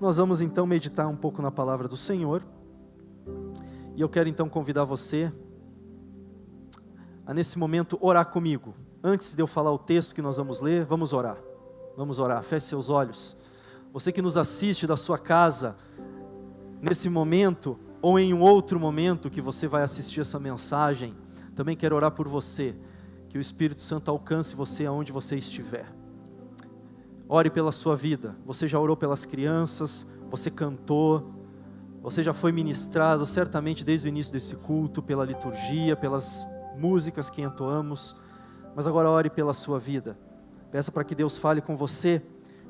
Nós vamos então meditar um pouco na palavra do Senhor. E eu quero então convidar você a nesse momento orar comigo. Antes de eu falar o texto que nós vamos ler, vamos orar. Vamos orar, feche seus olhos. Você que nos assiste da sua casa, nesse momento, ou em um outro momento que você vai assistir essa mensagem, também quero orar por você, que o Espírito Santo alcance você aonde você estiver. Ore pela sua vida. Você já orou pelas crianças, você cantou, você já foi ministrado certamente desde o início desse culto, pela liturgia, pelas músicas que entoamos, mas agora ore pela sua vida. Peça para que Deus fale com você,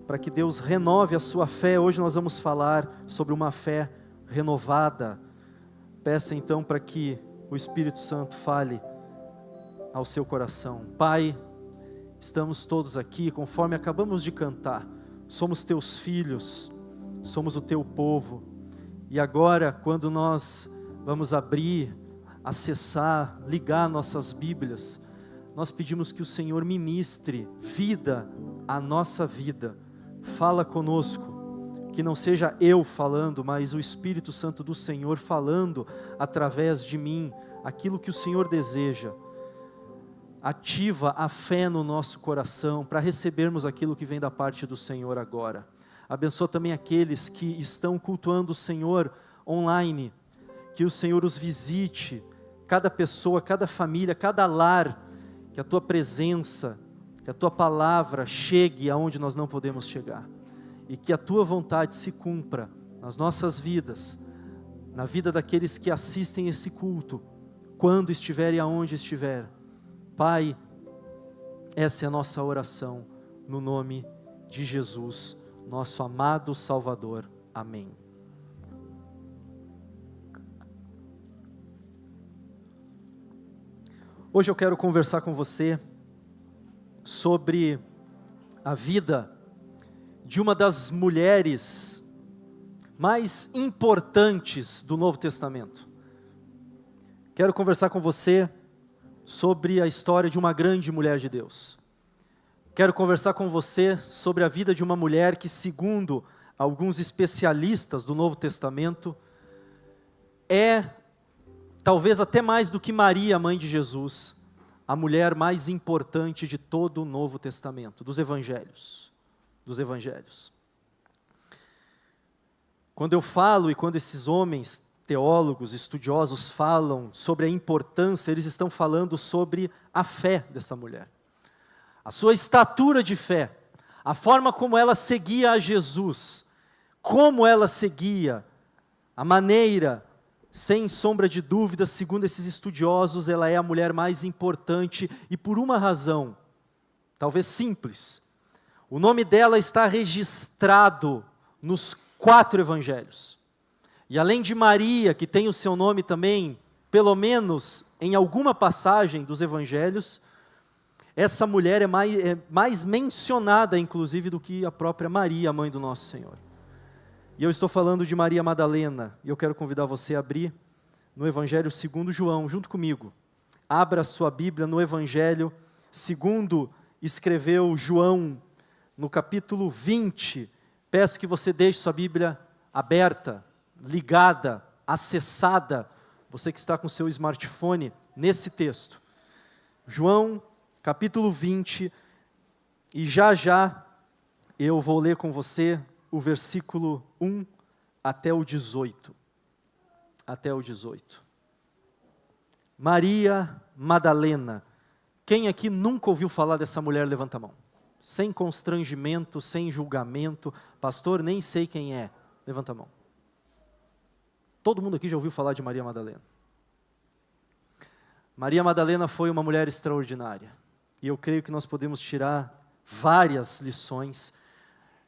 para que Deus renove a sua fé. Hoje nós vamos falar sobre uma fé renovada. Peça então para que o Espírito Santo fale ao seu coração. Pai, estamos todos aqui, conforme acabamos de cantar, somos teus filhos, somos o teu povo, e agora quando nós vamos abrir, acessar, ligar nossas Bíblias, nós pedimos que o Senhor ministre vida à nossa vida. Fala conosco, que não seja eu falando, mas o Espírito Santo do Senhor falando através de mim, aquilo que o Senhor deseja. Ativa a fé no nosso coração, para recebermos aquilo que vem da parte do Senhor agora. Abençoa também aqueles que estão cultuando o Senhor online, que o Senhor os visite, cada pessoa, cada família, cada lar, que a Tua presença, que a Tua palavra chegue aonde nós não podemos chegar, e que a Tua vontade se cumpra nas nossas vidas, na vida daqueles que assistem esse culto, quando estiver e aonde estiver. Pai, essa é a nossa oração, no nome de Jesus, nosso amado Salvador. Amém. Hoje eu quero conversar com você sobre a vida de uma das mulheres mais importantes do Novo Testamento. Quero conversar com você sobre a história de uma grande mulher de Deus. Quero conversar com você sobre a vida de uma mulher que, segundo alguns especialistas do Novo Testamento, é, talvez até mais do que Maria, mãe de Jesus, a mulher mais importante de todo o Novo Testamento, dos Evangelhos. Quando eu falo e quando esses homens, teólogos, estudiosos falam sobre a importância, eles estão falando sobre a fé dessa mulher, a sua estatura de fé, a forma como ela seguia a Jesus, como ela seguia, a maneira, sem sombra de dúvida, segundo esses estudiosos, ela é a mulher mais importante, e por uma razão, talvez simples. O nome dela está registrado nos 4 evangelhos. E além de Maria, que tem o seu nome também, pelo menos em alguma passagem dos evangelhos, essa mulher é mais mencionada, inclusive, do que a própria Maria, a mãe do nosso Senhor. E eu estou falando de Maria Madalena, e eu quero convidar você a abrir no Evangelho segundo João, junto comigo. Abra a sua Bíblia no Evangelho segundo escreveu João, no capítulo 20. Peço que você deixe sua Bíblia aberta, ligada, acessada, você que está com seu smartphone, nesse texto. João, capítulo 20, e já eu vou ler com você o versículo 1 até o 18. Até o 18. Maria Madalena. Quem aqui nunca ouviu falar dessa mulher, levanta a mão. Sem constrangimento, sem julgamento. Pastor, nem sei quem é. Levanta a mão. Todo mundo aqui já ouviu falar de Maria Madalena. Maria Madalena foi uma mulher extraordinária. E eu creio que nós podemos tirar várias lições,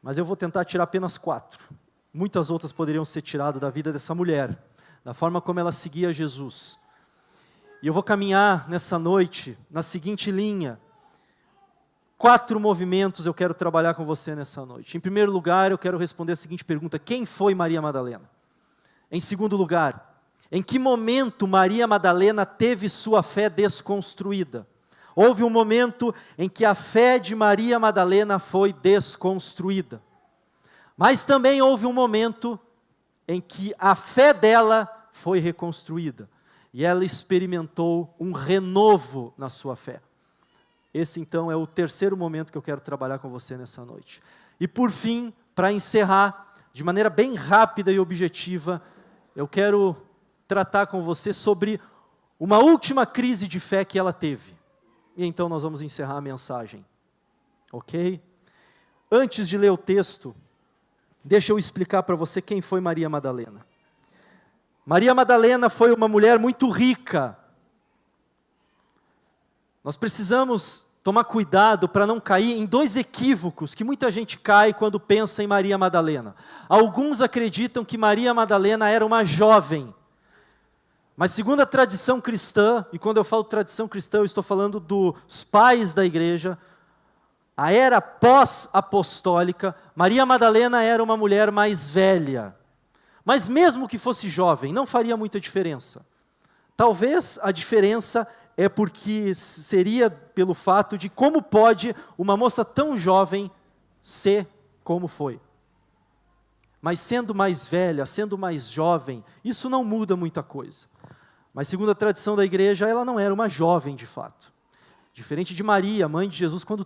mas eu vou tentar tirar apenas 4. Muitas outras poderiam ser tiradas da vida dessa mulher, da forma como ela seguia Jesus. E eu vou caminhar nessa noite, na seguinte linha. 4 movimentos eu quero trabalhar com você nessa noite. Em primeiro lugar, eu quero responder a seguinte pergunta: quem foi Maria Madalena? Em segundo lugar, em que momento Maria Madalena teve sua fé desconstruída? Houve um momento em que a fé de Maria Madalena foi desconstruída. Mas também houve um momento em que a fé dela foi reconstruída. E ela experimentou um renovo na sua fé. Esse então é o terceiro momento que eu quero trabalhar com você nessa noite. E por fim, para encerrar, de maneira bem rápida e objetiva, eu quero tratar com você sobre uma última crise de fé que ela teve. E então nós vamos encerrar a mensagem. Ok? Antes de ler o texto, deixa eu explicar para você quem foi Maria Madalena. Maria Madalena foi uma mulher muito rica. Nós precisamos tomar cuidado para não cair em dois equívocos que muita gente cai quando pensa em Maria Madalena. Alguns acreditam que Maria Madalena era uma jovem. Mas segundo a tradição cristã, e quando eu falo tradição cristã, eu estou falando dos pais da igreja, a era pós-apostólica, Maria Madalena era uma mulher mais velha. Mas mesmo que fosse jovem, não faria muita diferença. Talvez a diferença é porque seria pelo fato de como pode uma moça tão jovem ser como foi. Mas sendo mais velha, sendo mais jovem, isso não muda muita coisa. Mas segundo a tradição da igreja, ela não era uma jovem de fato. Diferente de Maria, mãe de Jesus, quando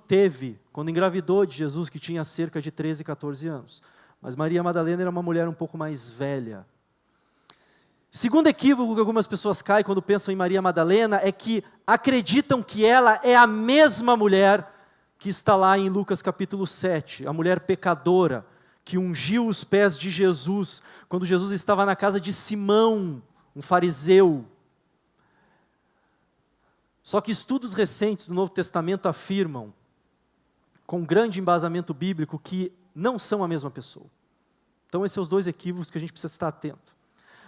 engravidou de Jesus, que tinha cerca de 13, 14 anos. Mas Maria Madalena era uma mulher um pouco mais velha. Segundo equívoco que algumas pessoas caem quando pensam em Maria Madalena, é que acreditam que ela é a mesma mulher que está lá em Lucas capítulo 7, a mulher pecadora, que ungiu os pés de Jesus, quando Jesus estava na casa de Simão, um fariseu. Só que estudos recentes do Novo Testamento afirmam, com grande embasamento bíblico, que não são a mesma pessoa. Então esses são os dois equívocos que a gente precisa estar atento.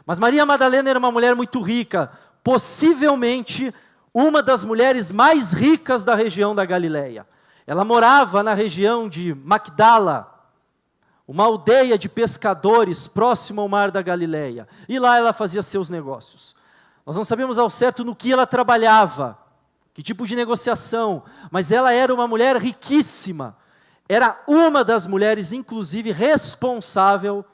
Mas Maria Madalena era uma mulher muito rica, possivelmente uma das mulheres mais ricas da região da Galileia. Ela morava na região de Magdala, uma aldeia de pescadores próximo ao mar da Galileia. E lá ela fazia seus negócios. Nós não sabemos ao certo no que ela trabalhava, que tipo de negociação, mas ela era uma mulher riquíssima. Era uma das mulheres, inclusive, responsável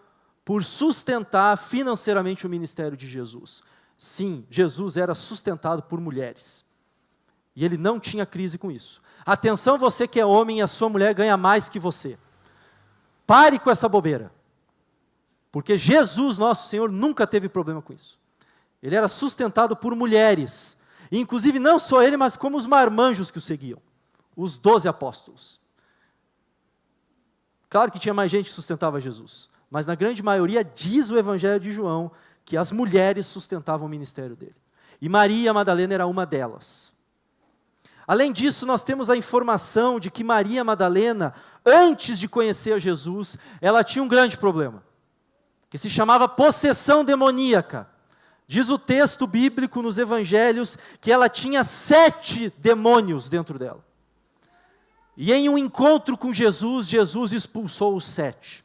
por sustentar financeiramente o ministério de Jesus. Sim, Jesus era sustentado por mulheres. E ele não tinha crise com isso. Atenção você que é homem e a sua mulher ganha mais que você. Pare com essa bobeira. Porque Jesus, nosso Senhor, nunca teve problema com isso. Ele era sustentado por mulheres. E, inclusive, não só ele, mas como os marmanjos que o seguiam. Os 12 apóstolos. Claro que tinha mais gente que sustentava Jesus. Mas na grande maioria diz o Evangelho de João que as mulheres sustentavam o ministério dele. E Maria Madalena era uma delas. Além disso, nós temos a informação de que Maria Madalena, antes de conhecer a Jesus, ela tinha um grande problema, que se chamava possessão demoníaca. Diz o texto bíblico nos evangelhos que ela tinha 7 demônios dentro dela. E em um encontro com Jesus, Jesus expulsou os 7.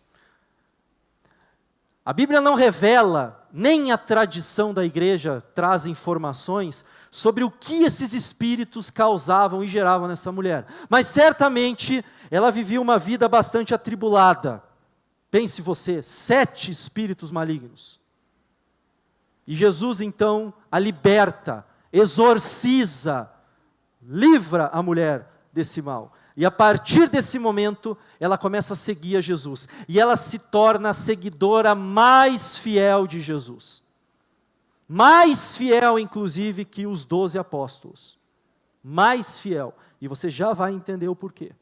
A Bíblia não revela, nem a tradição da igreja traz informações sobre o que esses espíritos causavam e geravam nessa mulher. Mas certamente ela vivia uma vida bastante atribulada. Pense você, 7 espíritos malignos. E Jesus então a liberta, exorciza, livra a mulher desse mal. E a partir desse momento, ela começa a seguir a Jesus. E ela se torna a seguidora mais fiel de Jesus. Mais fiel, inclusive, que os 12 apóstolos. Mais fiel. E você já vai entender o porquê.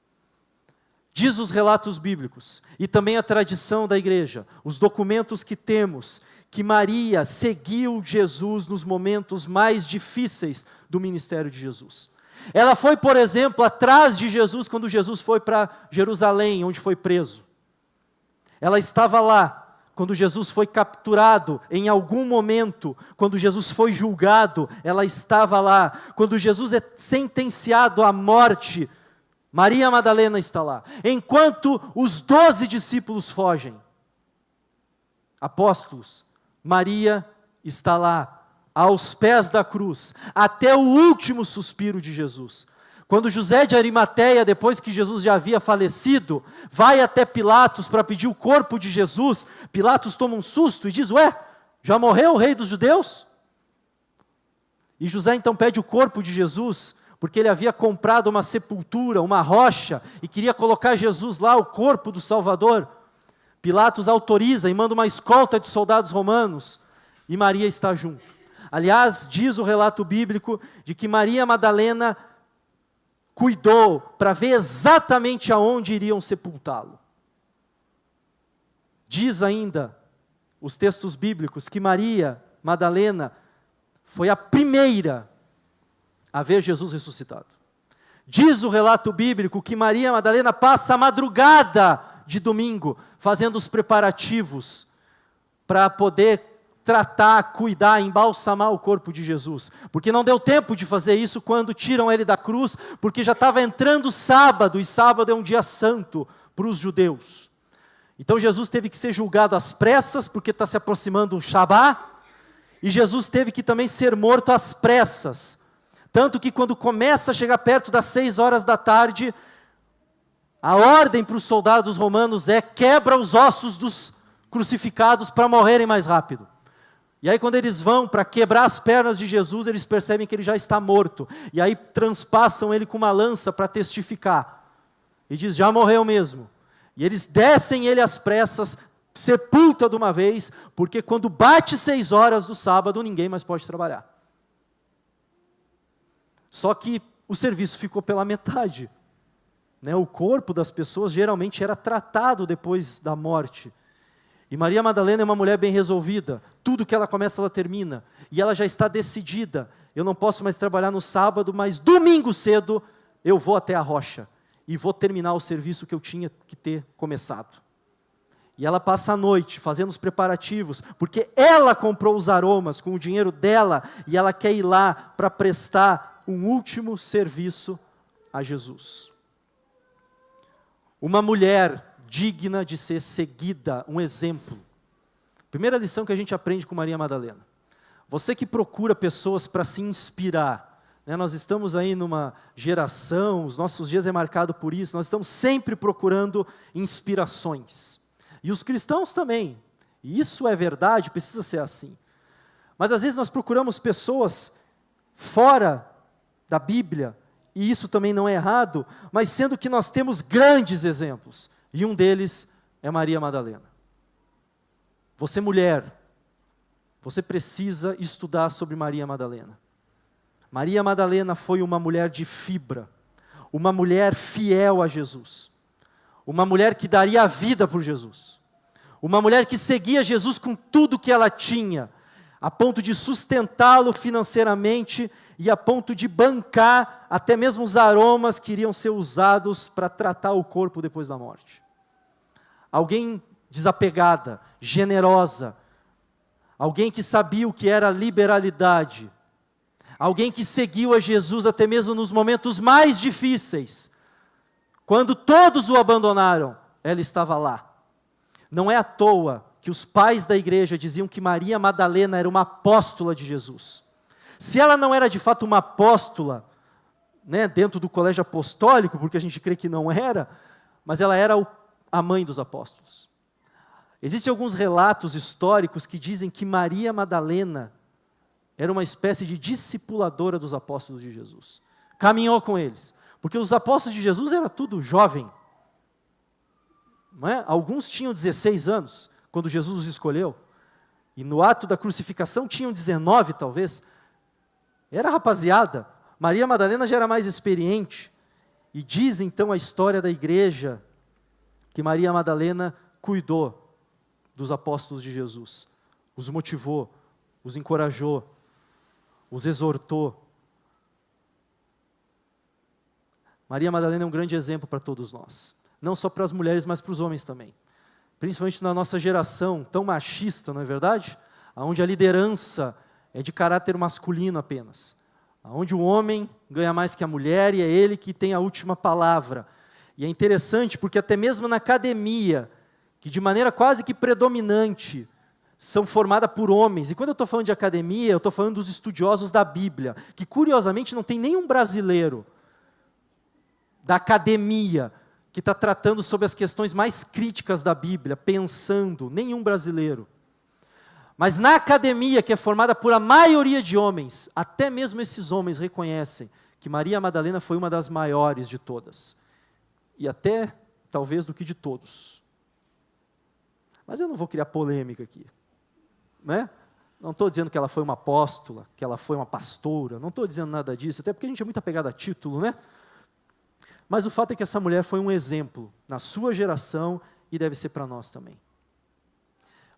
Diz os relatos bíblicos, e também a tradição da igreja, os documentos que temos, que Maria seguiu Jesus nos momentos mais difíceis do ministério de Jesus. Ela foi, por exemplo, atrás de Jesus quando Jesus foi para Jerusalém, onde foi preso. Ela estava lá quando Jesus foi capturado, em algum momento, quando Jesus foi julgado, ela estava lá. Quando Jesus é sentenciado à morte, Maria Madalena está lá. Enquanto os 12 discípulos fogem, apóstolos, Maria está lá, aos pés da cruz, até o último suspiro de Jesus. Quando José de Arimateia, depois que Jesus já havia falecido, vai até Pilatos para pedir o corpo de Jesus, Pilatos toma um susto e diz: ué, já morreu o rei dos judeus? E José então pede o corpo de Jesus, porque ele havia comprado uma sepultura, uma rocha, e queria colocar Jesus lá, o corpo do Salvador. Pilatos autoriza e manda uma escolta de soldados romanos, e Maria está junto. Aliás, diz o relato bíblico de que Maria Madalena cuidou para ver exatamente aonde iriam sepultá-lo. Diz ainda os textos bíblicos que Maria Madalena foi a primeira a ver Jesus ressuscitado. Diz o relato bíblico que Maria Madalena passa a madrugada de domingo fazendo os preparativos para poder tratar, cuidar, embalsamar o corpo de Jesus, porque não deu tempo de fazer isso quando tiram ele da cruz, porque já estava entrando sábado, e sábado é um dia santo para os judeus. Então Jesus teve que ser julgado às pressas, porque está se aproximando o Shabá, e Jesus teve que também ser morto às pressas, tanto que quando começa a chegar perto das 6 horas da tarde, a ordem para os soldados romanos é: quebra os ossos dos crucificados para morrerem mais rápido. E aí quando eles vão para quebrar as pernas de Jesus, eles percebem que ele já está morto. E aí transpassam ele com uma lança para testificar. E diz: já morreu mesmo. E eles descem ele às pressas, sepulta de uma vez, porque quando bate 6 horas do sábado, ninguém mais pode trabalhar. Só que o serviço ficou pela metade. O corpo das pessoas geralmente era tratado depois da morte. E Maria Madalena é uma mulher bem resolvida. Tudo que ela começa, ela termina. E ela já está decidida: eu não posso mais trabalhar no sábado, mas domingo cedo eu vou até a rocha e vou terminar o serviço que eu tinha que ter começado. E ela passa a noite fazendo os preparativos, porque ela comprou os aromas com o dinheiro dela, e ela quer ir lá para prestar um último serviço a Jesus. Uma mulher digna de ser seguida, um exemplo. Primeira lição que a gente aprende com Maria Madalena. Você que procura pessoas para se inspirar, nós estamos aí numa geração, os nossos dias é marcado por isso, nós estamos sempre procurando inspirações. E os cristãos também. E isso é verdade, precisa ser assim. Mas às vezes nós procuramos pessoas fora da Bíblia, e isso também não é errado, mas sendo que nós temos grandes exemplos. E um deles é Maria Madalena. Você mulher, você precisa estudar sobre Maria Madalena. Maria Madalena foi uma mulher de fibra, uma mulher fiel a Jesus, uma mulher que daria a vida por Jesus, uma mulher que seguia Jesus com tudo que ela tinha, a ponto de sustentá-lo financeiramente e a ponto de bancar até mesmo os aromas que iriam ser usados para tratar o corpo depois da morte. Alguém desapegada, generosa, alguém que sabia o que era liberalidade, alguém que seguiu a Jesus até mesmo nos momentos mais difíceis. Quando todos o abandonaram, ela estava lá. Não é à toa que os pais da igreja diziam que Maria Madalena era uma apóstola de Jesus. Se ela não era de fato uma apóstola, dentro do colégio apostólico, porque a gente crê que não era, mas ela era a mãe dos apóstolos. Existem alguns relatos históricos que dizem que Maria Madalena era uma espécie de discipuladora dos apóstolos de Jesus. Caminhou com eles, porque os apóstolos de Jesus era tudo jovem. Não é? Alguns tinham 16 anos, quando Jesus os escolheu, e no ato da crucificação tinham 19 talvez. Era rapaziada. Maria Madalena já era mais experiente, e diz então a história da igreja, que Maria Madalena cuidou dos apóstolos de Jesus, os motivou, os encorajou, os exortou. Maria Madalena é um grande exemplo para todos nós, não só para as mulheres, mas para os homens também, principalmente na nossa geração tão machista, não é verdade? Onde a liderança é de caráter masculino apenas, onde o homem ganha mais que a mulher e é ele que tem a última palavra. E é interessante porque até mesmo na academia, que de maneira quase que predominante, são formadas por homens. E quando eu estou falando de academia, eu estou falando dos estudiosos da Bíblia, que curiosamente não tem nenhum brasileiro. da academia, que está tratando sobre as questões mais críticas da Bíblia, pensando, nenhum brasileiro. Mas na academia, que é formada por a maioria de homens, até mesmo esses homens reconhecem que Maria Madalena foi uma das maiores de todas. E até, talvez, do que de todos. Mas eu não vou criar polêmica aqui. Né? Não estou dizendo que ela foi uma apóstola, que ela foi uma pastora, não estou dizendo nada disso, até porque a gente é muito apegado a título, né? Mas o fato é que essa mulher foi um exemplo na sua geração e deve ser para nós também.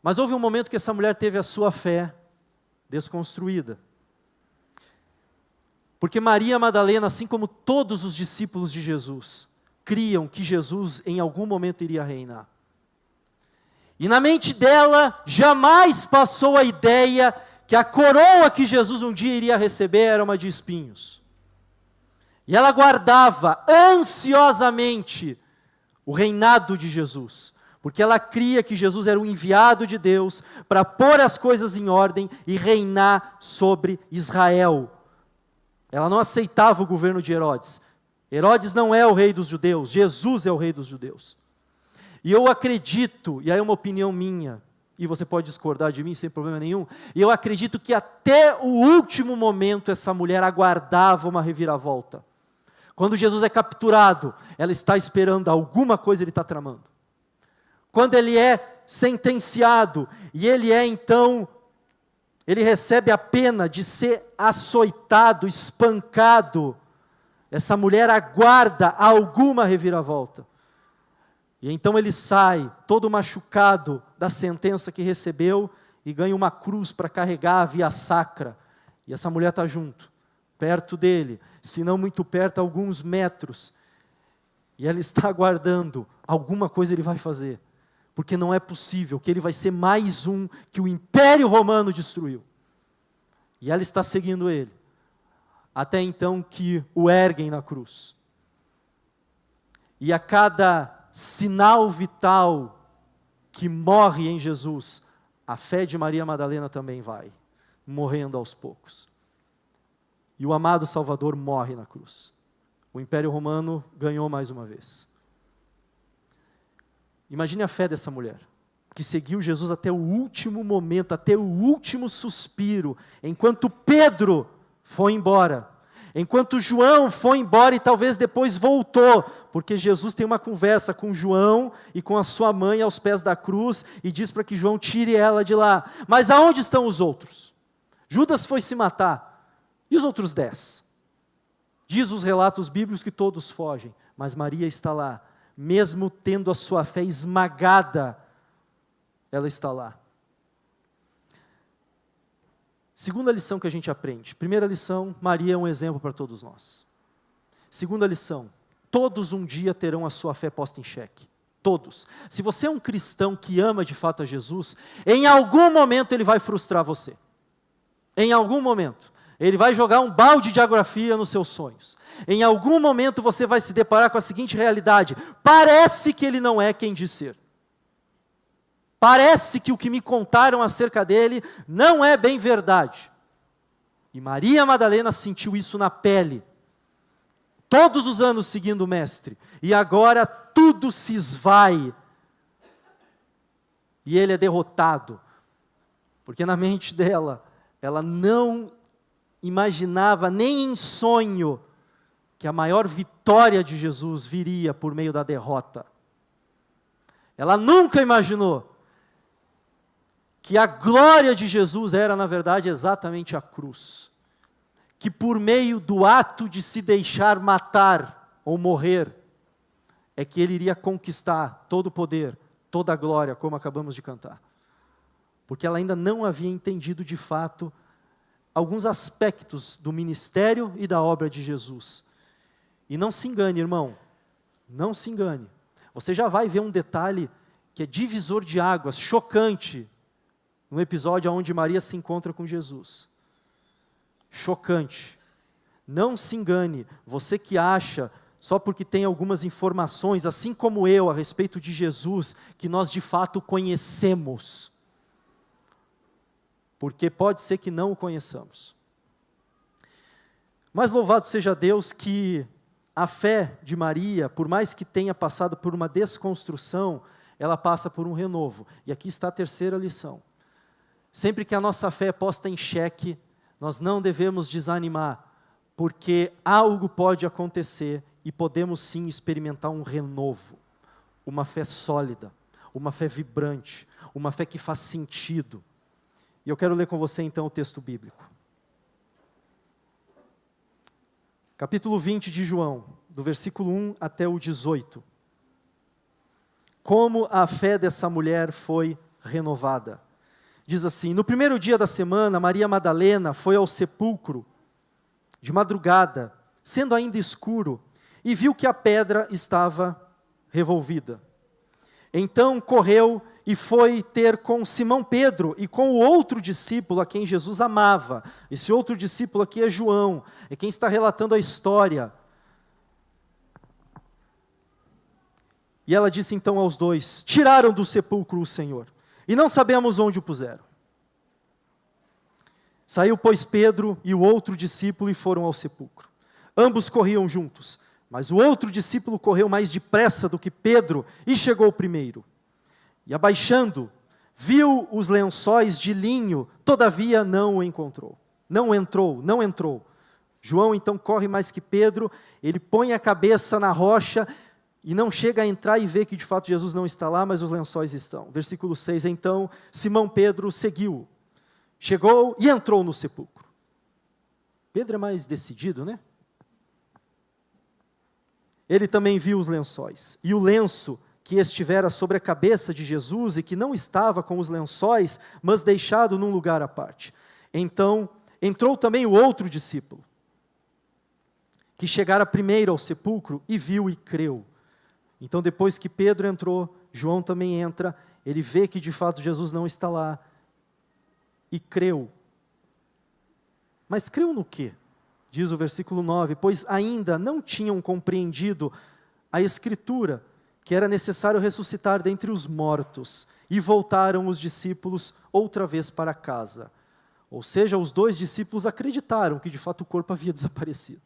Mas houve um momento que essa mulher teve a sua fé desconstruída. Porque Maria Madalena, assim como todos os discípulos de Jesus, criam que Jesus em algum momento iria reinar. E na mente dela jamais passou a ideia que a coroa que Jesus um dia iria receber era uma de espinhos. E ela guardava ansiosamente o reinado de Jesus, porque ela cria que Jesus era o enviado de Deus para pôr as coisas em ordem e reinar sobre Israel. Ela não aceitava o governo de Herodes. Herodes não é o rei dos judeus, Jesus é o rei dos judeus. E eu acredito, e aí é uma opinião minha, e você pode discordar de mim sem problema nenhum, e eu acredito que até o último momento essa mulher aguardava uma reviravolta. Quando Jesus é capturado, ela está esperando alguma coisa ele está tramando. Quando ele é sentenciado, e ele recebe a pena de ser açoitado, espancado, essa mulher aguarda alguma reviravolta. E então ele sai, todo machucado da sentença que recebeu, e ganha uma cruz para carregar a via sacra. E essa mulher está junto, perto dele, se não muito perto, alguns metros. E ela está aguardando, alguma coisa ele vai fazer. Porque não é possível que ele vai ser mais um que o Império Romano destruiu. E ela está seguindo ele. Até então que o erguem na cruz. E a cada sinal vital que morre em Jesus, a fé de Maria Madalena também vai, morrendo aos poucos. E o amado Salvador morre na cruz. O Império Romano ganhou mais uma vez. Imagine a fé dessa mulher, que seguiu Jesus até o último momento, até o último suspiro, enquanto Pedro foi embora. Enquanto João foi embora e talvez depois voltou, porque Jesus tem uma conversa com João e com a sua mãe aos pés da cruz, e diz para que João tire ela de lá. Mas aonde estão os outros? Judas foi se matar, e os outros 10? Diz os relatos bíblicos que todos fogem, mas Maria está lá, mesmo tendo a sua fé esmagada, ela está lá. Segunda lição que a gente aprende. Primeira lição, Maria é um exemplo para todos nós. Segunda lição, todos um dia terão a sua fé posta em xeque. Todos. Se você é um cristão que ama de fato a Jesus, em algum momento ele vai frustrar você. Em algum momento. Ele vai jogar um balde de geografia nos seus sonhos. Em algum momento você vai se deparar com a seguinte realidade: parece que ele não é quem diz ser. Parece que o que me contaram acerca dele não é bem verdade. E Maria Madalena sentiu isso na pele. Todos os anos seguindo o Mestre. E agora tudo se esvai. E ele é derrotado. Porque na mente dela, ela não imaginava nem em sonho que a maior vitória de Jesus viria por meio da derrota. Ela nunca imaginou que a glória de Jesus era, na verdade, exatamente a cruz. Que por meio do ato de se deixar matar ou morrer, é que ele iria conquistar todo o poder, toda a glória, como acabamos de cantar. Porque ela ainda não havia entendido de fato alguns aspectos do ministério e da obra de Jesus. E não se engane, irmão, não se engane. Você já vai ver um detalhe que é divisor de águas, chocante, no episódio onde Maria se encontra com Jesus. Chocante. Não se engane, você que acha, só porque tem algumas informações, assim como eu, a respeito de Jesus, que nós de fato conhecemos. Porque pode ser que não o conheçamos. Mas louvado seja Deus que a fé de Maria, por mais que tenha passado por uma desconstrução, ela passa por um renovo. E aqui está a terceira lição. Sempre que a nossa fé é posta em xeque, nós não devemos desanimar, porque algo pode acontecer e podemos sim experimentar um renovo. Uma fé sólida, uma fé vibrante, uma fé que faz sentido. E eu quero ler com você então o texto bíblico. Capítulo 20 de João, do versículo 1 até o 18. Como a fé dessa mulher foi renovada. Diz assim: no primeiro dia da semana, Maria Madalena foi ao sepulcro, de madrugada, sendo ainda escuro, e viu que a pedra estava revolvida. Então correu e foi ter com Simão Pedro e com o outro discípulo a quem Jesus amava. Esse outro discípulo aqui é João, é quem está relatando a história. E ela disse então aos dois: tiraram do sepulcro o Senhor, e não sabemos onde o puseram. Saiu, pois, Pedro e o outro discípulo e foram ao sepulcro. Ambos corriam juntos, mas o outro discípulo correu mais depressa do que Pedro e chegou primeiro. E abaixando, viu os lençóis de linho, todavia não o encontrou. Não entrou. João então corre mais que Pedro, ele põe a cabeça na rocha e não chega a entrar e vê que de fato Jesus não está lá, mas os lençóis estão. Versículo 6, então Simão Pedro seguiu, chegou e entrou no sepulcro. Pedro é mais decidido, né? Ele também viu os lençóis, e o lenço que estivera sobre a cabeça de Jesus e que não estava com os lençóis, mas deixado num lugar à parte. Então entrou também o outro discípulo, que chegara primeiro ao sepulcro e viu e creu. Então depois que Pedro entrou, João também entra, ele vê que de fato Jesus não está lá, e creu. Mas creu no quê? Diz o versículo 9, pois ainda não tinham compreendido a Escritura, que era necessário ressuscitar dentre os mortos, e voltaram os discípulos outra vez para casa. Ou seja, os dois discípulos acreditaram que de fato o corpo havia desaparecido.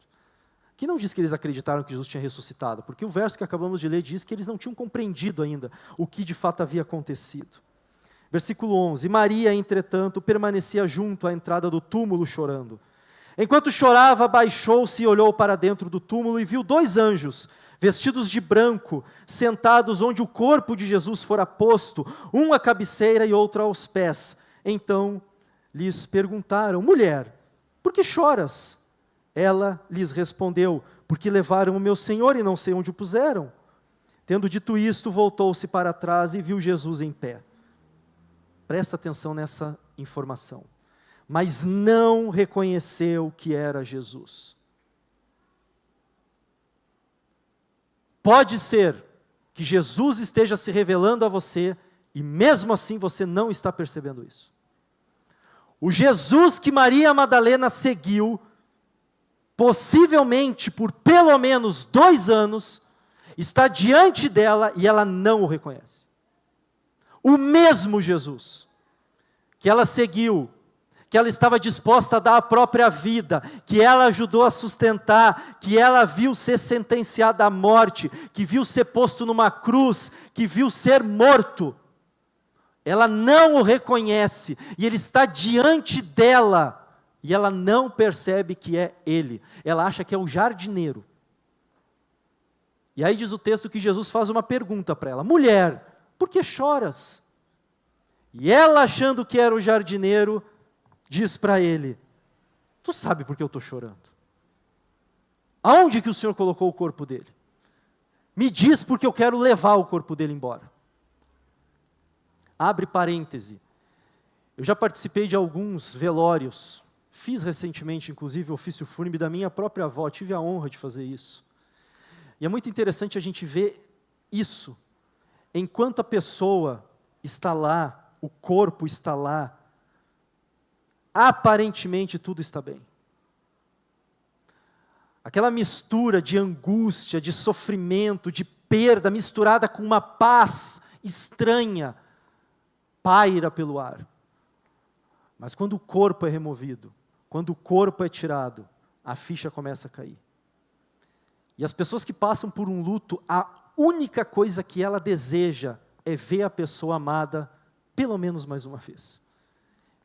Aqui não diz que eles acreditaram que Jesus tinha ressuscitado, porque o verso que acabamos de ler diz que eles não tinham compreendido ainda o que de fato havia acontecido. Versículo 11, Maria, entretanto, permanecia junto à entrada do túmulo chorando. Enquanto chorava, baixou-se e olhou para dentro do túmulo e viu dois anjos, vestidos de branco, sentados onde o corpo de Jesus fora posto, um à cabeceira e outro aos pés. Então lhes perguntaram: mulher, por que choras? Ela lhes respondeu: porque levaram o meu Senhor e não sei onde o puseram. Tendo dito isto, voltou-se para trás e viu Jesus em pé. Presta atenção nessa informação. Mas não reconheceu que era Jesus. Pode ser que Jesus esteja se revelando a você e mesmo assim você não está percebendo isso. O Jesus que Maria Madalena seguiu, possivelmente por pelo menos 2 anos, está diante dela e ela não o reconhece. O mesmo Jesus que ela seguiu, que ela estava disposta a dar a própria vida, que ela ajudou a sustentar, que ela viu ser sentenciada à morte, que viu ser posto numa cruz, que viu ser morto, ela não o reconhece, e ele está diante dela, e ela não percebe que é ele, ela acha que é o jardineiro. E aí diz o texto que Jesus faz uma pergunta para ela: mulher, por que choras? E ela, achando que era o jardineiro, diz para ele: tu sabe por que eu estou chorando? Aonde que o Senhor colocou o corpo dele? Me diz, porque eu quero levar o corpo dele embora. Abre parêntese. Eu já participei de alguns velórios. Fiz recentemente, inclusive, o ofício fúnebre da minha própria avó. Tive a honra de fazer isso. E é muito interessante a gente ver isso. Enquanto a pessoa está lá, o corpo está lá, aparentemente tudo está bem. Aquela mistura de angústia, de sofrimento, de perda, misturada com uma paz estranha, paira pelo ar. Mas quando o corpo é removido, quando o corpo é tirado, a ficha começa a cair. E as pessoas que passam por um luto, a única coisa que ela deseja é ver a pessoa amada pelo menos mais uma vez.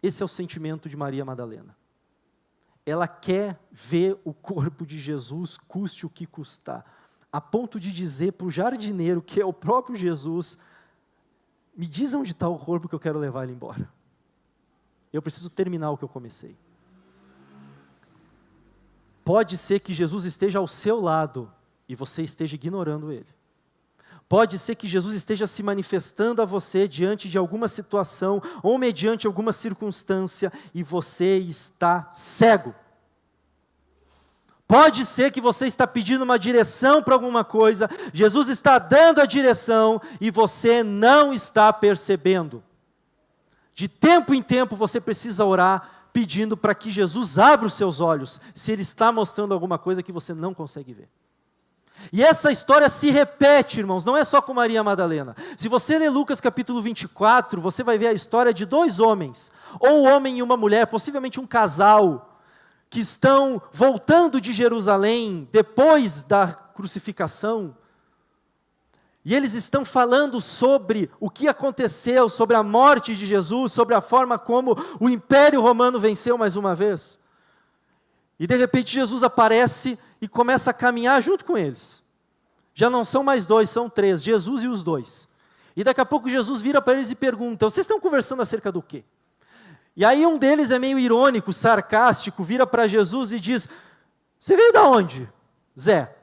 Esse é o sentimento de Maria Madalena. Ela quer ver o corpo de Jesus, custe o que custar, a ponto de dizer para o jardineiro, que é o próprio Jesus, me diz onde está o corpo que eu quero levar ele embora. Eu preciso terminar o que eu comecei. Pode ser que Jesus esteja ao seu lado e você esteja ignorando ele. Pode ser que Jesus esteja se manifestando a você diante de alguma situação ou mediante alguma circunstância e você está cego. Pode ser que você está pedindo uma direção para alguma coisa, Jesus está dando a direção e você não está percebendo. De tempo em tempo você precisa orar pedindo para que Jesus abra os seus olhos, se Ele está mostrando alguma coisa que você não consegue ver. E essa história se repete, irmãos, não é só com Maria Madalena. Se você ler Lucas capítulo 24, você vai ver a história de dois homens, ou um homem e uma mulher, possivelmente um casal, que estão voltando de Jerusalém depois da crucificação, e eles estão falando sobre o que aconteceu, sobre a morte de Jesus, sobre a forma como o Império Romano venceu mais uma vez. E de repente Jesus aparece e começa a caminhar junto com eles. Já não são mais dois, são três, Jesus e os dois. E daqui a pouco Jesus vira para eles e pergunta, vocês estão conversando acerca do quê? E aí um deles é meio irônico, sarcástico, vira para Jesus e diz, você veio da onde, Zé?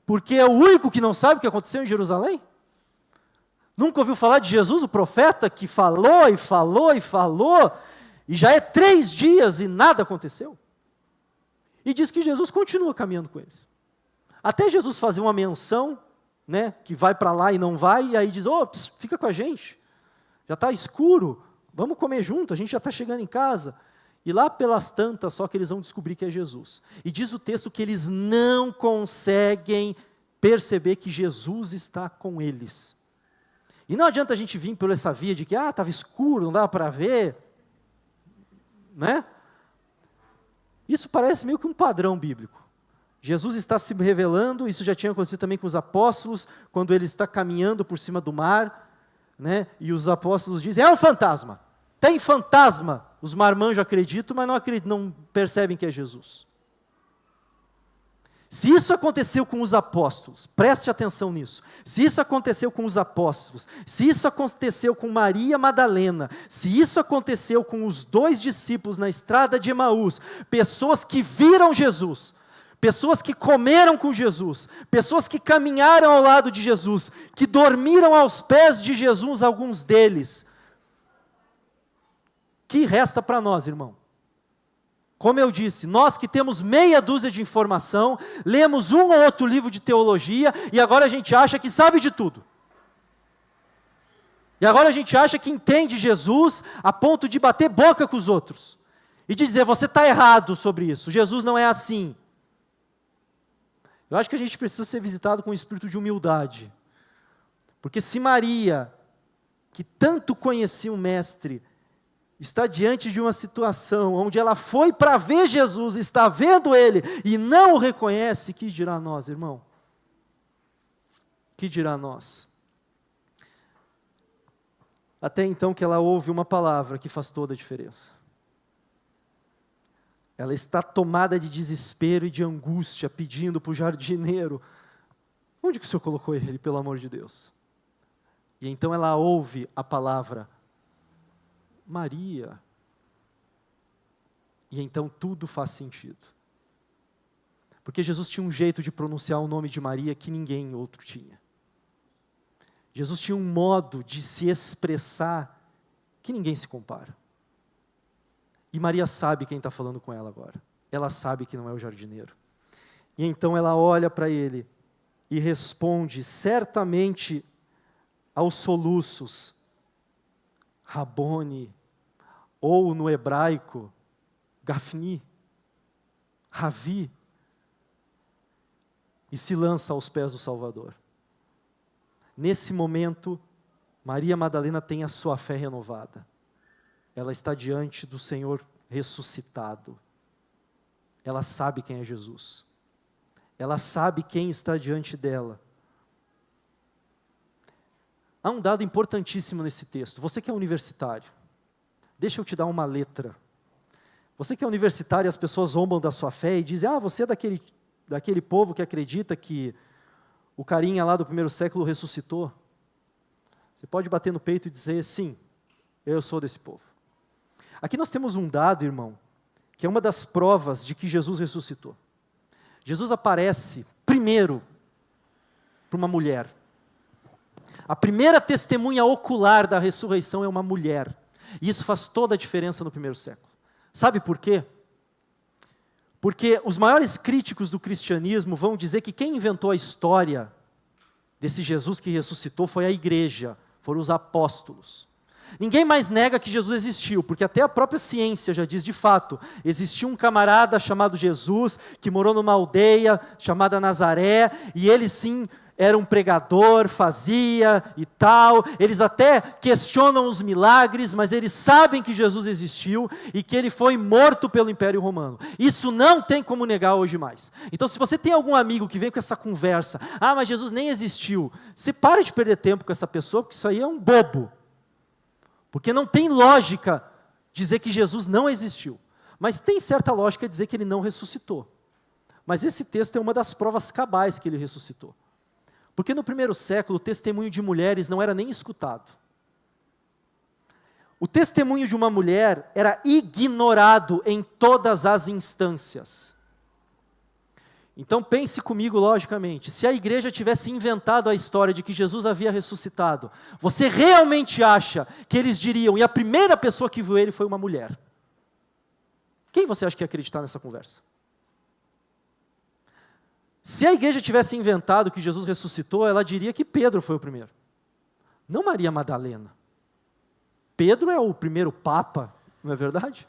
Porque é o único que não sabe o que aconteceu em Jerusalém? Nunca ouviu falar de Jesus, o profeta, que falou e falou e falou, e já é 3 dias e nada aconteceu? E diz que Jesus continua caminhando com eles. Até Jesus fazer uma menção, né, que vai para lá e não vai, e aí diz, ops, fica com a gente, já está escuro, vamos comer junto, a gente já está chegando em casa. E lá pelas tantas, só que eles vão descobrir que é Jesus. E diz o texto que eles não conseguem perceber que Jesus está com eles. E não adianta a gente vir por essa via de que, estava escuro, não dava para ver, né? Isso parece meio que um padrão bíblico. Jesus está se revelando, isso já tinha acontecido também com os apóstolos, quando ele está caminhando por cima do mar, né? E os apóstolos dizem, é um fantasma, tem fantasma. Os marmanjos acreditam, mas não percebem que é Jesus. Se isso aconteceu com os apóstolos, preste atenção nisso, se isso aconteceu com os apóstolos, se isso aconteceu com Maria Madalena, se isso aconteceu com os 2 discípulos na estrada de Emaús, pessoas que viram Jesus, pessoas que comeram com Jesus, pessoas que caminharam ao lado de Jesus, que dormiram aos pés de Jesus, alguns deles, que resta para nós, irmão? Como eu disse, nós que temos meia dúzia de informação, lemos um ou outro livro de teologia, e agora a gente acha que sabe de tudo. E agora a gente acha que entende Jesus a ponto de bater boca com os outros. E de dizer, você está errado sobre isso, Jesus não é assim. Eu acho que a gente precisa ser visitado com um espírito de humildade. Porque se Maria, que tanto conhecia o Mestre, está diante de uma situação onde ela foi para ver Jesus, está vendo Ele e não o reconhece, que dirá nós, irmão? Que dirá nós? Até então que ela ouve uma palavra que faz toda a diferença. Ela está tomada de desespero e de angústia, pedindo para o jardineiro, onde que o Senhor colocou ele, pelo amor de Deus? E então ela ouve a palavra, Maria. E então tudo faz sentido. Porque Jesus tinha um jeito de pronunciar o nome de Maria que ninguém outro tinha. Jesus tinha um modo de se expressar que ninguém se compara. E Maria sabe quem está falando com ela agora. Ela sabe que não é o jardineiro. E então ela olha para ele e responde, certamente aos soluços, Rabone, ou no hebraico, Gafni, Ravi, e se lança aos pés do Salvador. Nesse momento, Maria Madalena tem a sua fé renovada. Ela está diante do Senhor ressuscitado. Ela sabe quem é Jesus. ela sabe quem está diante dela. Há um dado importantíssimo nesse texto. Você que é universitário, deixa eu te dar uma letra. Você que é universitário, as pessoas zombam da sua fé e dizem, você é daquele povo que acredita que o carinha lá do primeiro século ressuscitou. Você pode bater no peito e dizer, sim, eu sou desse povo. Aqui nós temos um dado, irmão, que é uma das provas de que Jesus ressuscitou. Jesus aparece primeiro para uma mulher. A primeira testemunha ocular da ressurreição é uma mulher. E isso faz toda a diferença no primeiro século. Sabe por quê? Porque os maiores críticos do cristianismo vão dizer que quem inventou a história desse Jesus que ressuscitou foi a igreja, foram os apóstolos. Ninguém mais nega que Jesus existiu, porque até a própria ciência já diz, de fato, existiu um camarada chamado Jesus, que morou numa aldeia chamada Nazaré, e ele sim era um pregador, fazia e tal. Eles até questionam os milagres, mas eles sabem que Jesus existiu e que ele foi morto pelo Império Romano. Isso não tem como negar hoje mais. Então, se você tem algum amigo que vem com essa conversa, mas Jesus nem existiu, você para de perder tempo com essa pessoa, porque isso aí é um bobo. Porque não tem lógica dizer que Jesus não existiu. Mas tem certa lógica dizer que ele não ressuscitou. Mas esse texto é uma das provas cabais que ele ressuscitou. Porque no primeiro século o testemunho de mulheres não era nem escutado. O testemunho de uma mulher era ignorado em todas as instâncias. Então pense comigo logicamente, se a igreja tivesse inventado a história de que Jesus havia ressuscitado, você realmente acha que eles diriam, e a primeira pessoa que viu ele foi uma mulher? Quem você acha que ia acreditar nessa conversa? Se a igreja tivesse inventado que Jesus ressuscitou, ela diria que Pedro foi o primeiro, não Maria Madalena. Pedro é o primeiro papa, não é verdade?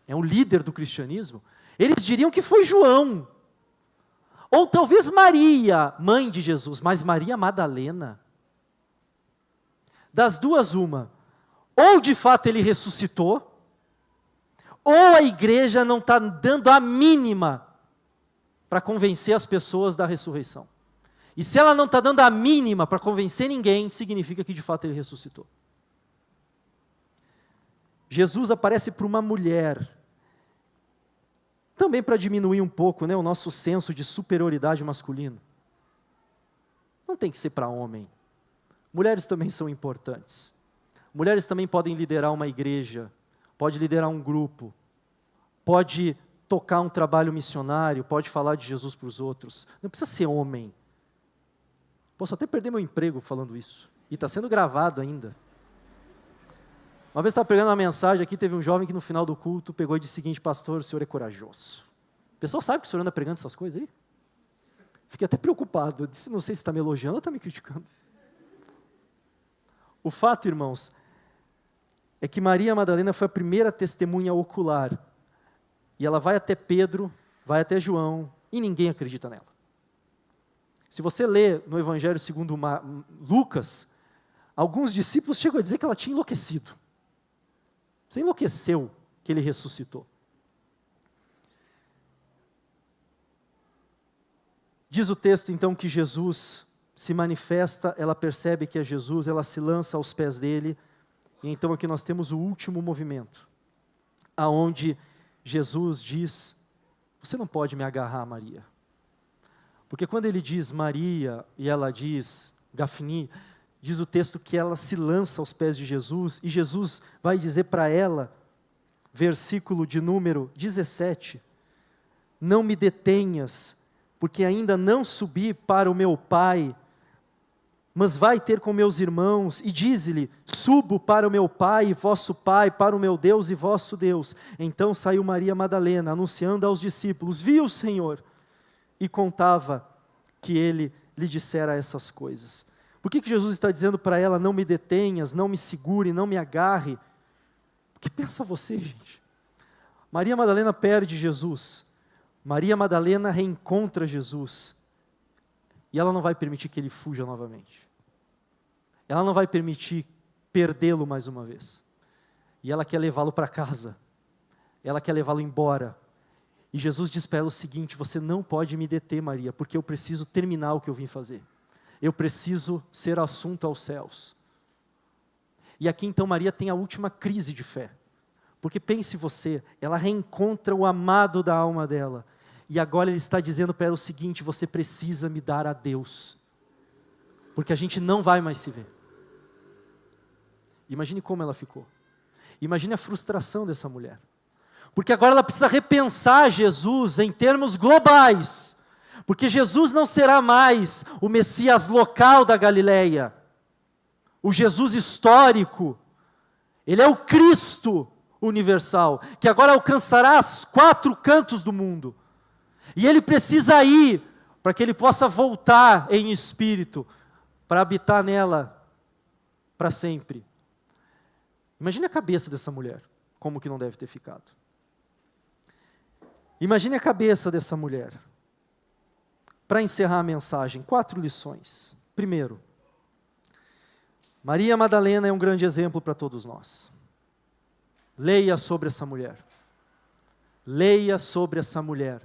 É um líder do cristianismo. Eles diriam que foi João, ou talvez Maria, mãe de Jesus, mas Maria Madalena. Das duas, uma, ou de fato ele ressuscitou, ou a igreja não está dando a mínima para convencer as pessoas da ressurreição. E se ela não está dando a mínima para convencer ninguém, significa que de fato ele ressuscitou. Jesus aparece para uma mulher, também para diminuir um pouco, o nosso senso de superioridade masculino. Não tem que ser para homem. Mulheres também são importantes. Mulheres também podem liderar uma igreja, pode liderar um grupo, pode tocar um trabalho missionário, pode falar de Jesus para os outros. Não precisa ser homem. Posso até perder meu emprego falando isso. E está sendo gravado ainda. Uma vez estava pregando uma mensagem aqui, teve um jovem que no final do culto pegou e disse o seguinte: pastor, o senhor é corajoso. O pessoal sabe que o senhor anda pregando essas coisas aí? Fiquei até preocupado. Eu disse, não sei se está me elogiando ou está me criticando. O fato, irmãos, é que Maria Madalena foi a primeira testemunha ocular. E ela vai até Pedro, vai até João, e ninguém acredita nela. Se você lê no Evangelho segundo Lucas, alguns discípulos chegam a dizer que ela tinha enlouquecido. Você enlouqueceu que ele ressuscitou. Diz o texto então que Jesus se manifesta, ela percebe que é Jesus, ela se lança aos pés dele, e então aqui nós temos o último movimento, aonde Jesus diz, você não pode me agarrar, Maria. Porque quando ele diz Maria, e ela diz Gafni, diz o texto que ela se lança aos pés de Jesus, e Jesus vai dizer para ela, versículo de número 17, não me detenhas, porque ainda não subi para o meu Pai, mas vai ter com meus irmãos, e diz-lhe, subo para o meu Pai e vosso Pai, para o meu Deus e vosso Deus. Então saiu Maria Madalena, anunciando aos discípulos, viu o Senhor, e contava que ele lhe dissera essas coisas. Por que Jesus está dizendo para ela, não me detenhas, não me segure, não me agarre? O que pensa você, gente? Maria Madalena perde Jesus, Maria Madalena reencontra Jesus, e ela não vai permitir que ele fuja novamente. Ela não vai permitir perdê-lo mais uma vez. E ela quer levá-lo para casa. Ela quer levá-lo embora. E Jesus diz para ela o seguinte: você não pode me deter, Maria, porque eu preciso terminar o que eu vim fazer. Eu preciso ser assunto aos céus. E aqui então Maria tem a última crise de fé. Porque pense você, ela reencontra o amado da alma dela. E agora ele está dizendo para ela o seguinte: você precisa me dar a Deus. Porque a gente não vai mais se ver. Imagine como ela ficou. Imagine a frustração dessa mulher. Porque agora ela precisa repensar Jesus em termos globais. Porque Jesus não será mais o Messias local da Galileia. O Jesus histórico. Ele é o Cristo universal, que agora alcançará os 4 cantos do mundo. E ele precisa ir, para que ele possa voltar em espírito, para habitar nela para sempre. Imagine a cabeça dessa mulher, como que não deve ter ficado. Imagine a cabeça dessa mulher. Para encerrar a mensagem, 4 lições. Primeiro, Maria Madalena é um grande exemplo para todos nós. Leia sobre essa mulher. Leia sobre essa mulher.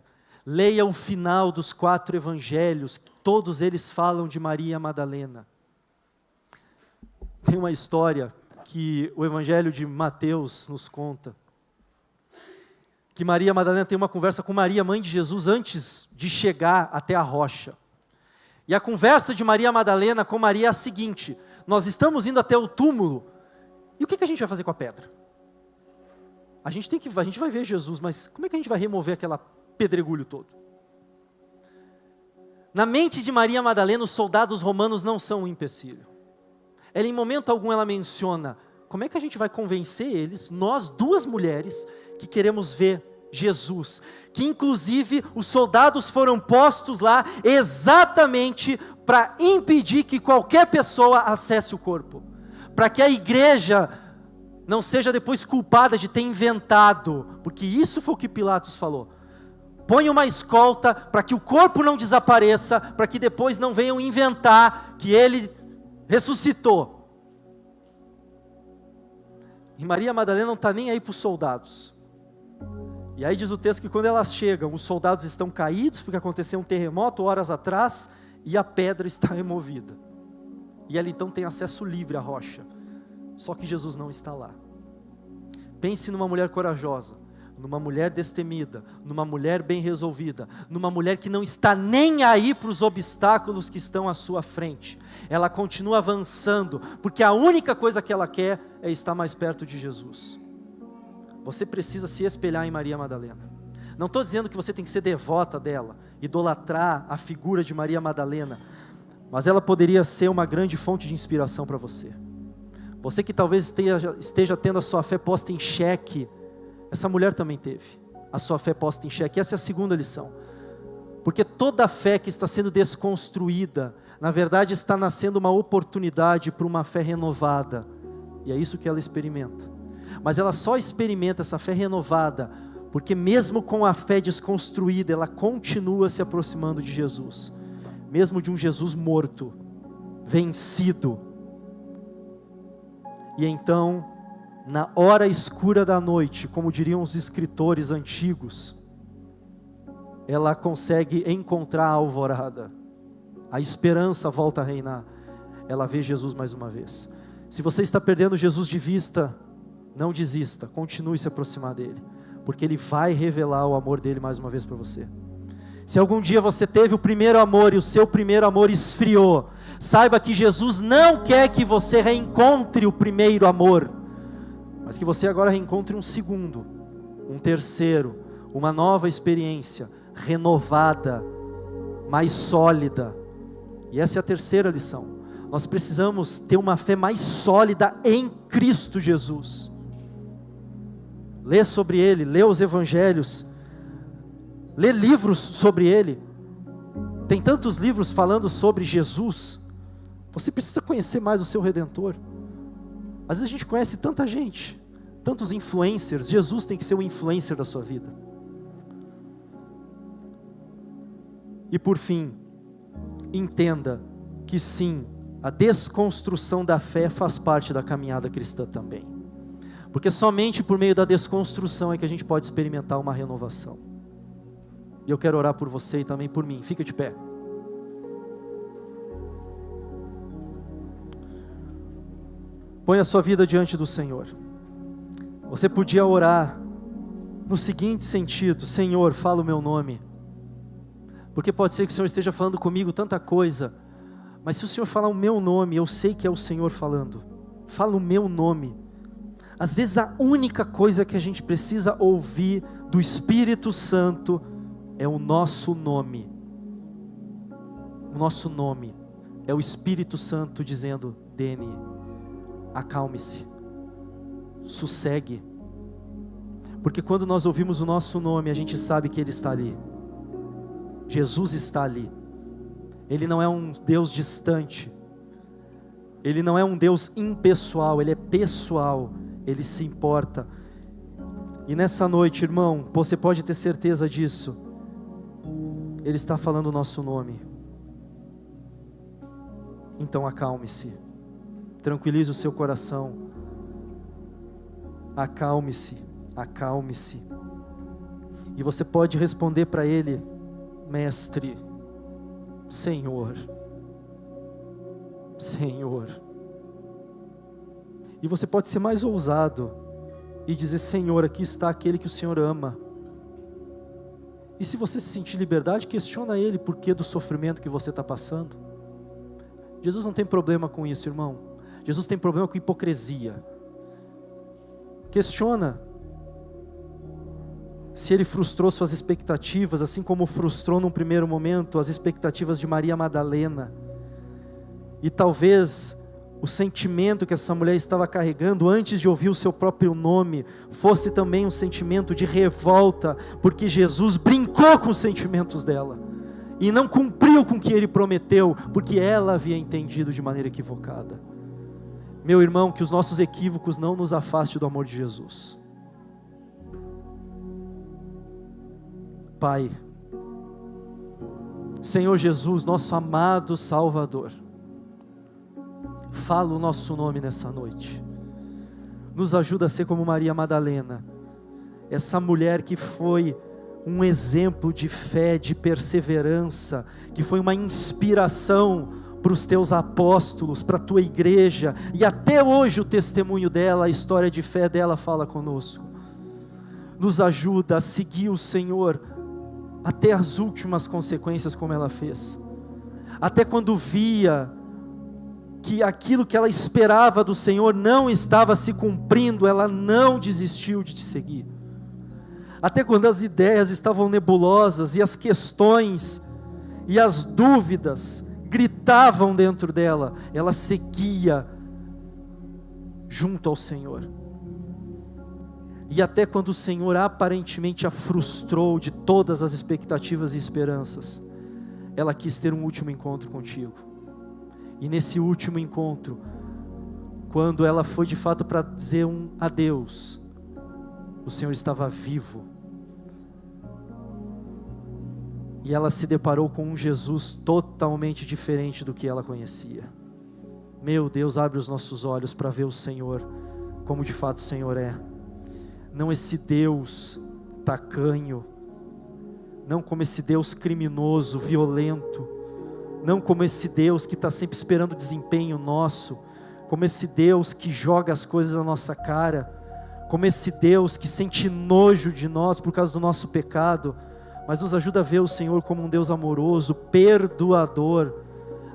Leia o final dos 4 evangelhos, todos eles falam de Maria Madalena. Tem uma história que o evangelho de Mateus nos conta, que Maria Madalena tem uma conversa com Maria, mãe de Jesus, antes de chegar até a rocha. E a conversa de Maria Madalena com Maria é a seguinte: nós estamos indo até o túmulo, e o que a gente vai fazer com a pedra? A gente vai ver Jesus, mas como é que a gente vai remover aquela pedregulho todo? Na mente de Maria Madalena, os soldados romanos não são um empecilho. Ela, em momento algum, ela menciona: como é que a gente vai convencer eles, nós 2 mulheres, que queremos ver Jesus? Que inclusive os soldados foram postos lá exatamente para impedir que qualquer pessoa acesse o corpo. Para que a igreja não seja depois culpada de ter inventado, porque isso foi o que Pilatos falou. Põe uma escolta para que o corpo não desapareça, para que depois não venham inventar que ele ressuscitou. E Maria Madalena não está nem aí para os soldados. E aí diz o texto que quando elas chegam, os soldados estão caídos, porque aconteceu um terremoto horas atrás, e a pedra está removida. E ela então tem acesso livre à rocha. Só que Jesus não está lá. Pense numa mulher corajosa, numa mulher destemida, numa mulher bem resolvida, numa mulher que não está nem aí para os obstáculos que estão à sua frente. Ela continua avançando, porque a única coisa que ela quer é estar mais perto de Jesus. Você precisa se espelhar em Maria Madalena. Não estou dizendo que você tem que ser devota dela, idolatrar a figura de Maria Madalena, mas ela poderia ser uma grande fonte de inspiração para você. Você que talvez esteja tendo a sua fé posta em xeque, essa mulher também teve a sua fé posta em xeque. Essa é a segunda lição. Porque toda fé que está sendo desconstruída, na verdade está nascendo uma oportunidade para uma fé renovada. E é isso que ela experimenta. Mas ela só experimenta essa fé renovada, porque mesmo com a fé desconstruída, ela continua se aproximando de Jesus. Mesmo de um Jesus morto, vencido. E então, na hora escura da noite, como diriam os escritores antigos, ela consegue encontrar a alvorada. A esperança volta a reinar. Ela vê Jesus mais uma vez. Se você está perdendo Jesus de vista, não desista, continue se aproximar dele, porque ele vai revelar o amor dele mais uma vez para você. Se algum dia você teve o primeiro amor e o seu primeiro amor esfriou, saiba que Jesus não quer que você reencontre o primeiro amor, mas que você agora reencontre um segundo, um terceiro, uma nova experiência, renovada, mais sólida. E essa é a terceira lição. Nós precisamos ter uma fé mais sólida em Cristo Jesus. Lê sobre Ele, lê os evangelhos, lê livros sobre Ele. Tem tantos livros falando sobre Jesus. Você precisa conhecer mais o seu Redentor. Às vezes a gente conhece tanta gente, tantos influencers. Jesus tem que ser o influencer da sua vida. E por fim, entenda que sim, a desconstrução da fé faz parte da caminhada cristã também. Porque somente por meio da desconstrução é que a gente pode experimentar uma renovação. E eu quero orar por você e também por mim. Fica de pé. Põe a sua vida diante do Senhor. Você podia orar no seguinte sentido: Senhor, fala o meu nome. Porque pode ser que o Senhor esteja falando comigo tanta coisa, mas se o Senhor falar o meu nome, eu sei que é o Senhor falando. Fala o meu nome. Às vezes a única coisa que a gente precisa ouvir do Espírito Santo é o nosso nome. O nosso nome é o Espírito Santo dizendo: Dene, acalme-se, sossegue. Porque quando nós ouvimos o nosso nome, a gente sabe que Ele está ali. Jesus está ali. Ele não é um Deus distante. Ele não é um Deus impessoal, Ele é pessoal. Ele se importa. E nessa noite, irmão, você pode ter certeza disso. Ele está falando o nosso nome. Então acalme-se. Tranquilize o seu coração. Acalme-se. Acalme-se. E você pode responder para Ele: Mestre, Senhor, Senhor. E você pode ser mais ousado e dizer: Senhor, aqui está aquele que o Senhor ama. E se você se sentir liberdade, questiona Ele por que do sofrimento que você está passando. Jesus não tem problema com isso, irmão. Jesus tem problema com hipocrisia. Questiona se Ele frustrou suas expectativas, assim como frustrou num primeiro momento as expectativas de Maria Madalena. E talvez o sentimento que essa mulher estava carregando antes de ouvir o seu próprio nome fosse também um sentimento de revolta, porque Jesus brincou com os sentimentos dela e não cumpriu com o que Ele prometeu, porque ela havia entendido de maneira equivocada. Meu irmão, que os nossos equívocos não nos afastem do amor de Jesus. Pai, Senhor Jesus, nosso amado Salvador, fala o nosso nome nessa noite. Nos ajuda a ser como Maria Madalena, essa mulher que foi um exemplo de fé, de perseverança, que foi uma inspiração para os teus apóstolos, para a tua igreja, e até hoje o testemunho dela, a história de fé dela fala conosco. Nos ajuda a seguir o Senhor até as últimas consequências, como ela fez. Até quando via que aquilo que ela esperava do Senhor não estava se cumprindo, ela não desistiu de te seguir. Até quando as ideias estavam nebulosas e as questões e as dúvidas gritavam dentro dela, ela seguia junto ao Senhor. E até quando o Senhor aparentemente a frustrou de todas as expectativas e esperanças, ela quis ter um último encontro contigo. E nesse último encontro, quando ela foi de fato para dizer um adeus, o Senhor estava vivo. E ela se deparou com um Jesus totalmente diferente do que ela conhecia. Meu Deus, abre os nossos olhos para ver o Senhor como de fato o Senhor é. Não esse Deus tacanho, não como esse Deus criminoso, violento, não como esse Deus que está sempre esperando desempenho nosso, como esse Deus que joga as coisas na nossa cara, como esse Deus que sente nojo de nós por causa do nosso pecado, mas nos ajuda a ver o Senhor como um Deus amoroso, perdoador,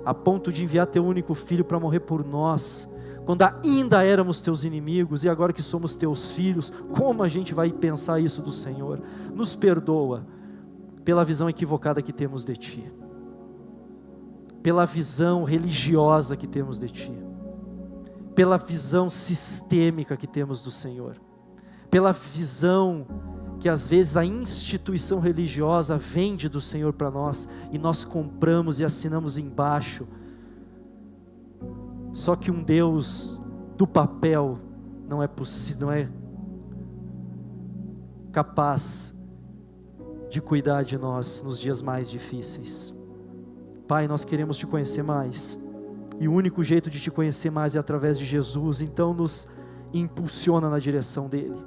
a ponto de enviar teu único filho para morrer por nós, quando ainda éramos teus inimigos, e agora que somos teus filhos, como a gente vai pensar isso do Senhor? Nos perdoa pela visão equivocada que temos de Ti, pela visão religiosa que temos de Ti, pela visão sistêmica que temos do Senhor, pela visão que às vezes a instituição religiosa vende do Senhor para nós, e nós compramos e assinamos embaixo. Só que um Deus do papel não é possível, não é capaz de cuidar de nós nos dias mais difíceis. Pai, nós queremos Te conhecer mais, e o único jeito de Te conhecer mais é através de Jesus. Então nos impulsiona na direção dEle.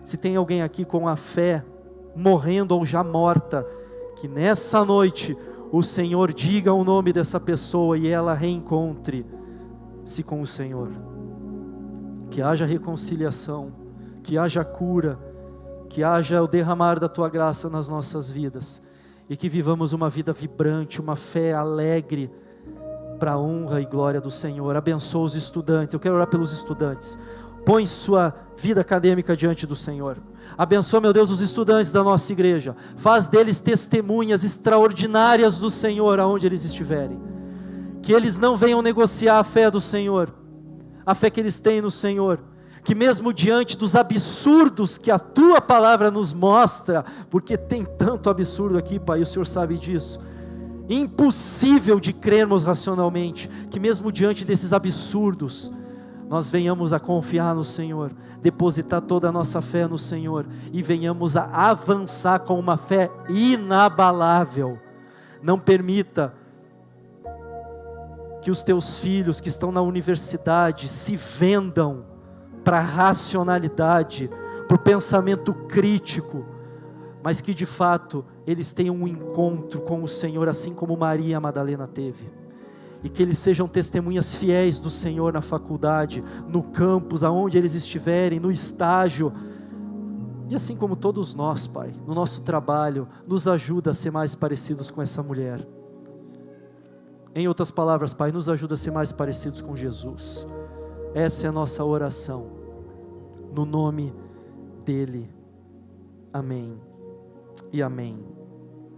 Se tem alguém aqui com a fé morrendo ou já morta, que nessa noite o Senhor diga o nome dessa pessoa e ela reencontre-se com o Senhor. Que haja reconciliação, que haja cura, que haja o derramar da Tua graça nas nossas vidas, e que vivamos uma vida vibrante, uma fé alegre, para a honra e glória do Senhor. Abençoa os estudantes, eu quero orar pelos estudantes. Põe sua vida acadêmica diante do Senhor. Abençoa, meu Deus, os estudantes da nossa igreja. Faz deles testemunhas extraordinárias do Senhor aonde eles estiverem. Que eles não venham negociar a fé do Senhor, a fé que eles têm no Senhor. Que mesmo diante dos absurdos que a Tua palavra nos mostra, porque tem tanto absurdo aqui, Pai, o Senhor sabe disso, impossível de crermos racionalmente, que mesmo diante desses absurdos, nós venhamos a confiar no Senhor, depositar toda a nossa fé no Senhor, e venhamos a avançar com uma fé inabalável. Não permita que os Teus filhos que estão na universidade se vendam para a racionalidade, para o pensamento crítico, mas que de fato eles tenham um encontro com o Senhor, assim como Maria Madalena teve, e que eles sejam testemunhas fiéis do Senhor na faculdade, no campus, aonde eles estiverem, no estágio, e assim como todos nós, Pai, no nosso trabalho, nos ajuda a ser mais parecidos com essa mulher. Em outras palavras, Pai, nos ajuda a ser mais parecidos com Jesus. Essa é a nossa oração, no nome dEle. Amém e amém.